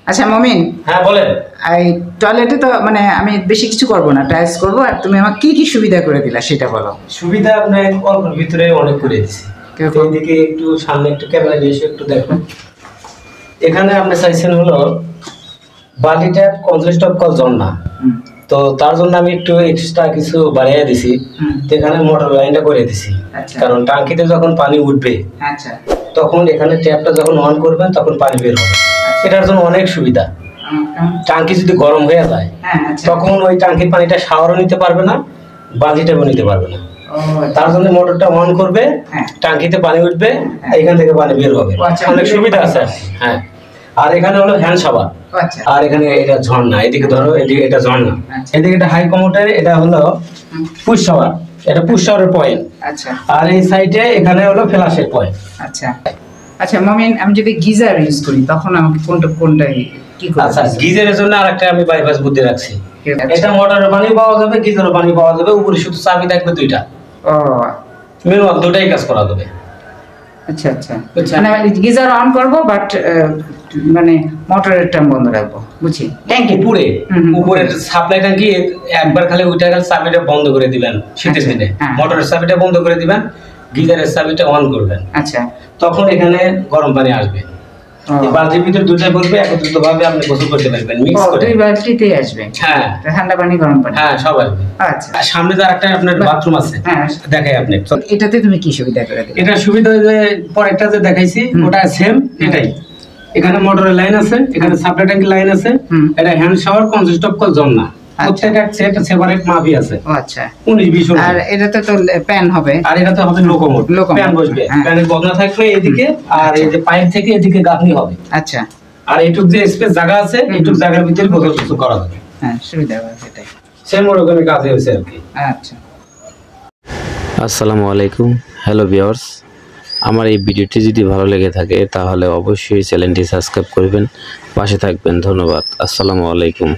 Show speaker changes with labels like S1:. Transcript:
S1: আচ্ছা মমিন,
S2: হ্যাঁ বলেন।
S1: এই টয়লেটে তো মানে আমি বেশি কিছু করবো না, টাইলস করবো, আর তুমি আমাকে কি কি সুবিধা করে দিলা সেটা বলো।
S2: সুবিধা আপনার অল্পের ভিতরে অনেক করে দিচ্ছি। এইদিকে একটু সামনে একটু ক্যামেরা নিয়ে এসে একটু দেখুন। এখানে আপনি চাইছেন হলো বালি ট্যাপ কনজেস্ট অফ কল ঝর্ণা, তো তার জন্য আমি একটু এক্সট্রা কিছু বাড়িয়ে দিছি। তো এখানে মোটর লাইনটা করে দিছি, কারণ টাঙ্কিতে যখন পানি উঠবে তখন এখানে ট্যাপটা যখন অন করবেন তখন পানি বের হবে। এটার জন্য অনেক সুবিধা। টাঙ্কি যদি গরম হয়ে যায় তখন ওই টাঙ্কির পানিটা শাওয়ারও নিতে পারবে না, বালতিটাও নিতে পারবে না। তার জন্য মোটরটা অন করবে, টাঙ্কিতে পানি উঠবে, এখান থেকে পানি বের হবে। অনেক সুবিধা আছে। হ্যাঁ, আর এখানে হলো হ্যান্ড শাওয়ার, আর এখানে এটা ঝর্ণা। এদিকে ধরো, এদিকে এটা ঝর্ণা, এদিকে এটা হাই কমোডের, এটা হলো পুশ শাওয়ার, এটা পুশ শাওয়ারের পয়েন্ট। আচ্ছা, আর এই সাইডে এখানে হলো ফ্ল্যাশের পয়েন্ট।
S1: আচ্ছা আচ্ছা মমিন, আমি যদি গিজার ইউজ করি তখন আমাকে কোনটাই কি করব?
S2: আচ্ছা, গিজারের জন্য আরেকটা আমি বাইপাস বুদ্ধি রাখছি। এটা মোটরের পানি পাওয়া যাবে, গিজারের পানি পাওয়া যাবে, উপরে শুধু চাবি থাকবে দুইটা। ও, মিনিমাম দুটাই কাজ করা যাবে।
S1: আচ্ছা আচ্ছা, মানে গিজার অন করব বাট মানে মোটরেরটা বন্ধ রাখবো, বুঝি।
S2: ট্যাঙ্কি পুরে উপরে সাপ্লাই ট্যাঙ্কি একবার খালি ওইটা গেলে চাবিটা বন্ধ করে দিবেন শীতের দিনে, মোটরের চাবিটা বন্ধ করে দিবেন, গিজারের চাবিটা অন করবেন। আচ্ছা, তখন এখানে গরম পানি আসবে। এই বালতির ভিতর দুটো বলবে, একত্রিত ভাবে আপনি গোসল করতে পারবেন মিক্স করে।
S1: দুই বালতিতেই আসবে? হ্যাঁ, ঠান্ডা পানি গরম পানি হ্যাঁ সব আসবে। আচ্ছা, আর সামনে তো আরেকটা আপনার বাথরুম আছে, হ্যাঁ দেখাই আপনি। এটাতে তুমি কি সুবিধা করে দিলে?
S2: এটা সুবিধা যে পরেরটা যে দেখাইছি ওটা সেম এটাই। এখানে মোটরের লাইন আছে, এখানে সাপ্লাই ট্যাঙ্কি লাইন আছে, এটা হ্যান্ড শাওয়ার কনসিস্ট অফ কল ঝর্ণা। প্রত্যেকটা সেট সেপারেট মাপই আছে। আচ্ছা, 19-20।
S1: আর এটাতে তো প্যান হবে,
S2: আর এটাতে হবে লোকোমোট, প্যান বসবে, প্যানের বদনা থাকবে এদিকে, আর এই যে পাইপ থেকে এদিকে গাঁথনি হবে। আচ্ছা, আর এইটুক যে স্পেস জায়গা আছে, এইটুক জায়গার ভিতরে বোতল কিছু করা যাবে।
S1: হ্যাঁ, সুবিধা হবে সেটাই।
S2: সেম ওরকমই কাজ হয়েছে আর কি।
S1: আচ্ছা,
S3: আসসালামু আলাইকুম, হ্যালো ভিউয়ার্স। আমার এই ভিডিওটি যদি ভালো লেগে থাকে তাহলে অবশ্যই চ্যানেলটি সাবস্ক্রাইব করবেন, পাশে থাকবেন। ধন্যবাদ। আসসালামু আলাইকুম।